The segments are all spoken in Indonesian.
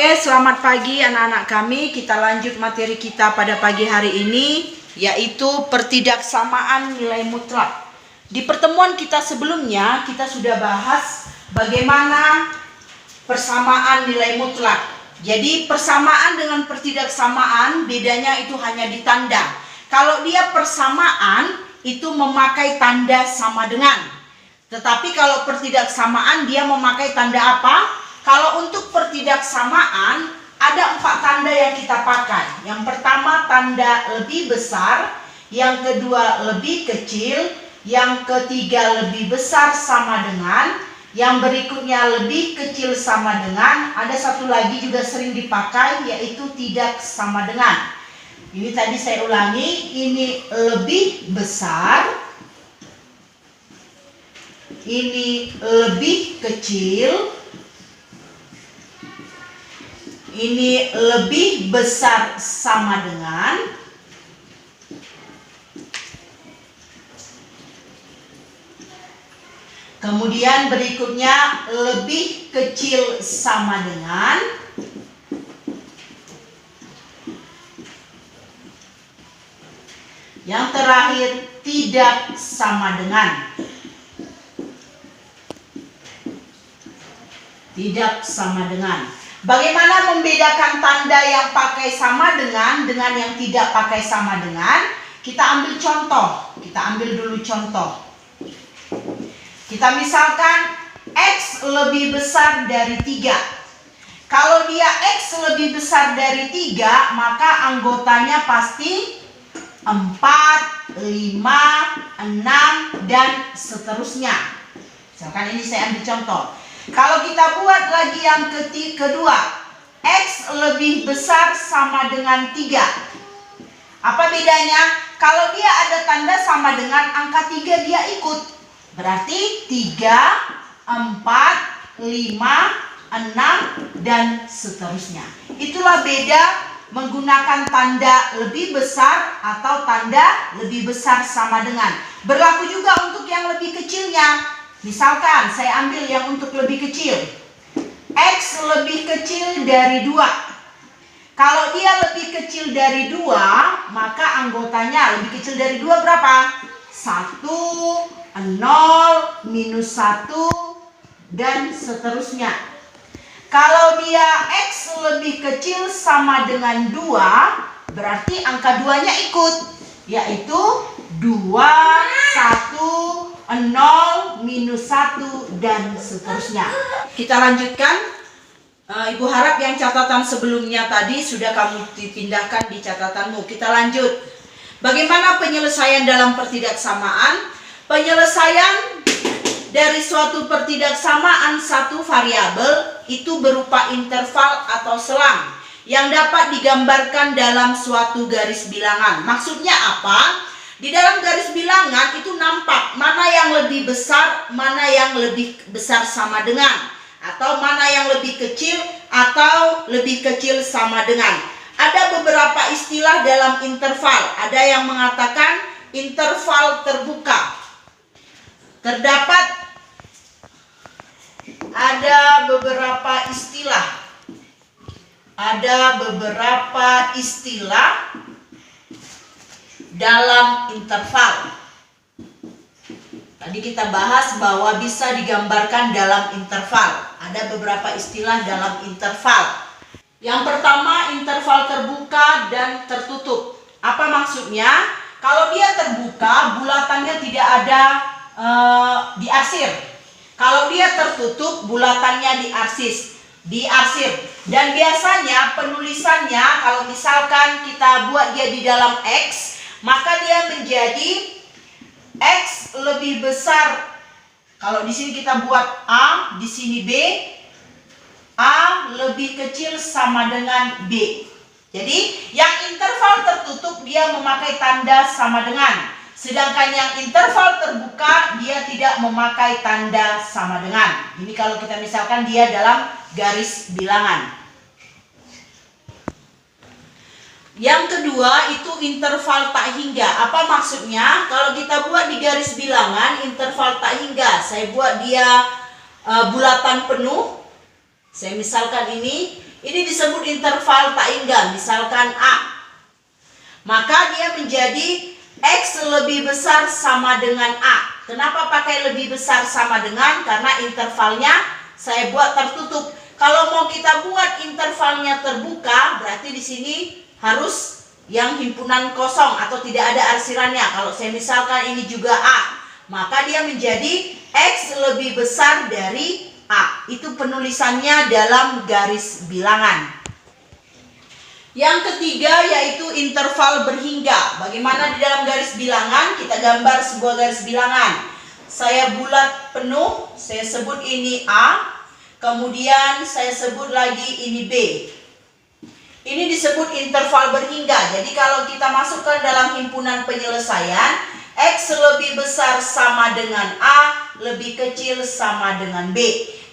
Oke, selamat pagi anak-anak kami. Kita lanjut materi kita pada pagi hari ini, yaitu pertidaksamaan nilai mutlak. Di pertemuan kita sebelumnya, kita sudah bahas bagaimana persamaan nilai mutlak. Jadi persamaan dengan pertidaksamaan bedanya itu hanya di tanda. Kalau dia persamaan itu memakai tanda sama dengan. Tetapi kalau pertidaksamaan dia memakai tanda apa? Kalau untuk pertidaksamaan ada 4 tanda yang kita pakai. Yang pertama tanda lebih besar, yang kedua lebih kecil, yang ketiga lebih besar sama dengan, yang berikutnya lebih kecil sama dengan, ada satu lagi juga sering dipakai yaitu tidak sama dengan. Ini tadi saya ulangi, ini lebih besar, ini lebih kecil, ini lebih besar sama dengan, kemudian berikutnya lebih kecil sama dengan, yang terakhir tidak sama dengan. Tidak sama dengan. Bagaimana membedakan tanda yang pakai sama dengan yang tidak pakai sama dengan? Kita ambil contoh. Kita ambil dulu contoh. Kita misalkan X lebih besar dari 3. Kalau dia X lebih besar dari 3, maka anggotanya pasti 4, 5, 6, dan seterusnya. Misalkan ini saya ambil contoh. Kalau kita buat lagi yang kedua, X lebih besar sama dengan 3. Apa bedanya? Kalau dia ada tanda sama dengan angka 3 dia ikut. Berarti 3, 4, 5, 6, dan seterusnya. Itulah beda menggunakan tanda lebih besar atau tanda lebih besar sama dengan. Berlaku juga untuk yang lebih kecilnya. Misalkan saya ambil yang untuk lebih kecil. X lebih kecil dari 2. Kalau dia lebih kecil dari 2, maka anggotanya lebih kecil dari 2 berapa? 1, 0, minus 1, dan seterusnya. Kalau dia X lebih kecil sama dengan 2, berarti angka 2-nya ikut, yaitu 2, 1, 0, minus 1, dan seterusnya. Kita lanjutkan. Ibu harap yang catatan sebelumnya tadi sudah kamu dipindahkan di catatanmu. Kita lanjut. Bagaimana penyelesaian dalam pertidaksamaan? Penyelesaian dari suatu pertidaksamaan satu variabel itu berupa interval atau selang yang dapat digambarkan dalam suatu garis bilangan. Maksudnya apa? Di dalam garis bilangan itu nampak mana yang lebih besar, mana yang lebih besar sama dengan, atau mana yang lebih kecil atau lebih kecil sama dengan. Ada beberapa istilah dalam interval. Ada yang mengatakan interval terbuka. Terdapat ada beberapa istilah. Ada beberapa istilah dalam interval. Tadi kita bahas bahwa bisa digambarkan dalam interval. Ada beberapa istilah dalam interval. Yang pertama, interval terbuka dan tertutup. Apa maksudnya? Kalau dia terbuka, bulatannya tidak ada diarsir. Kalau dia tertutup, bulatannya diarsir. Dan biasanya penulisannya, kalau misalkan kita buat dia di dalam X, maka dia menjadi X lebih besar. Kalau di sini kita buat A, di sini B, A lebih kecil sama dengan B. Jadi yang interval tertutup dia memakai tanda sama dengan. Sedangkan yang interval terbuka dia tidak memakai tanda sama dengan. Ini kalau kita misalkan dia dalam garis bilangan. Yang kedua itu interval tak hingga. Apa maksudnya? Kalau kita buat di garis bilangan interval tak hingga, saya buat dia bulatan penuh. Saya misalkan ini Ini disebut interval Taingga, misalkan A. Maka dia menjadi X lebih besar sama dengan A. Kenapa pakai lebih besar sama dengan? Karena intervalnya saya buat tertutup. Kalau mau kita buat intervalnya terbuka, berarti di sini harus yang himpunan kosong atau tidak ada arsirannya. Kalau saya misalkan ini juga A, maka dia menjadi X lebih besar dari A. Itu penulisannya dalam garis bilangan. Yang ketiga yaitu interval berhingga. Bagaimana di dalam garis bilangan? Kita gambar sebuah garis bilangan. Saya bulat penuh, saya sebut ini A. Kemudian saya sebut lagi ini B. Ini disebut interval berhingga. Jadi kalau kita masukkan dalam himpunan penyelesaian, X lebih besar sama dengan A, lebih kecil sama dengan B.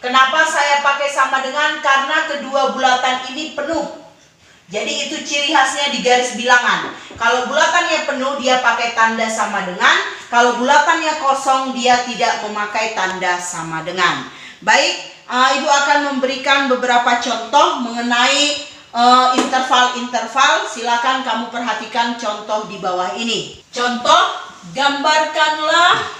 Kenapa saya pakai sama dengan? Karena kedua bulatan ini penuh. Jadi itu ciri khasnya di garis bilangan. Kalau bulatannya penuh dia pakai tanda sama dengan. Kalau bulatannya kosong dia tidak memakai tanda sama dengan. Baik, Ibu akan memberikan beberapa contoh mengenai interval-interval. Silakan kamu perhatikan contoh di bawah ini. Contoh, gambarkanlah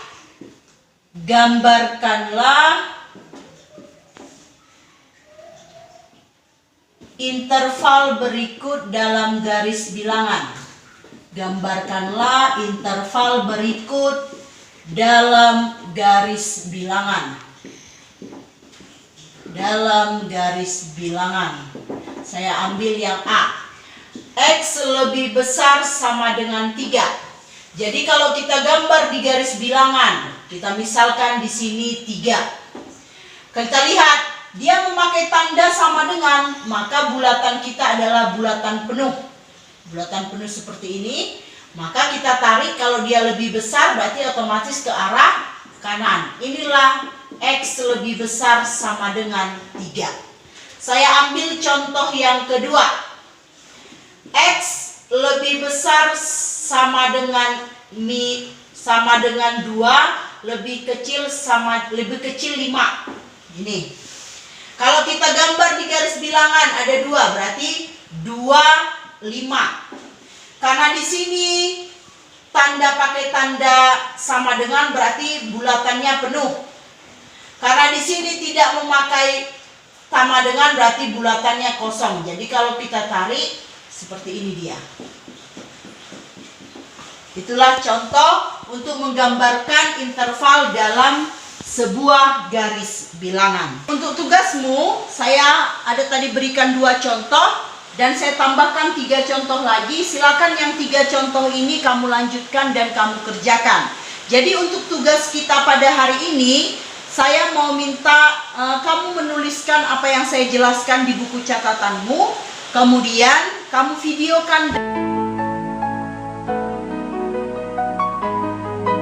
interval berikut dalam garis bilangan. Gambarkanlah interval berikut dalam garis bilangan. Dalam garis bilangan. Saya ambil yang A. X lebih besar sama dengan 3. Jadi kalau kita gambar di garis bilangan, kita misalkan di sini 3. Kita lihat dia memakai tanda sama dengan, maka bulatan kita adalah bulatan penuh. Bulatan penuh seperti ini, maka kita tarik, kalau dia lebih besar berarti otomatis ke arah kanan. Inilah X lebih besar sama dengan 3. Saya ambil contoh yang kedua. X lebih besar sama dengan 2, lebih kecil 5. Ini. Kalau kita gambar di garis bilangan ada 2, berarti 2, 5. Karena di sini tanda pakai tanda sama dengan berarti bulatannya penuh. Karena di sini tidak memakai sama dengan berarti bulatannya kosong. Jadi kalau kita tarik seperti ini dia. Itulah contoh untuk menggambarkan interval dalam sebuah garis bilangan. Untuk tugasmu, saya ada tadi berikan 2 contoh dan saya tambahkan 3 contoh lagi. Silakan yang 3 contoh ini kamu lanjutkan dan kamu kerjakan. Jadi untuk tugas kita pada hari ini, saya mau minta kamu menuliskan apa yang saya jelaskan di buku catatanmu. Kemudian kamu videokan.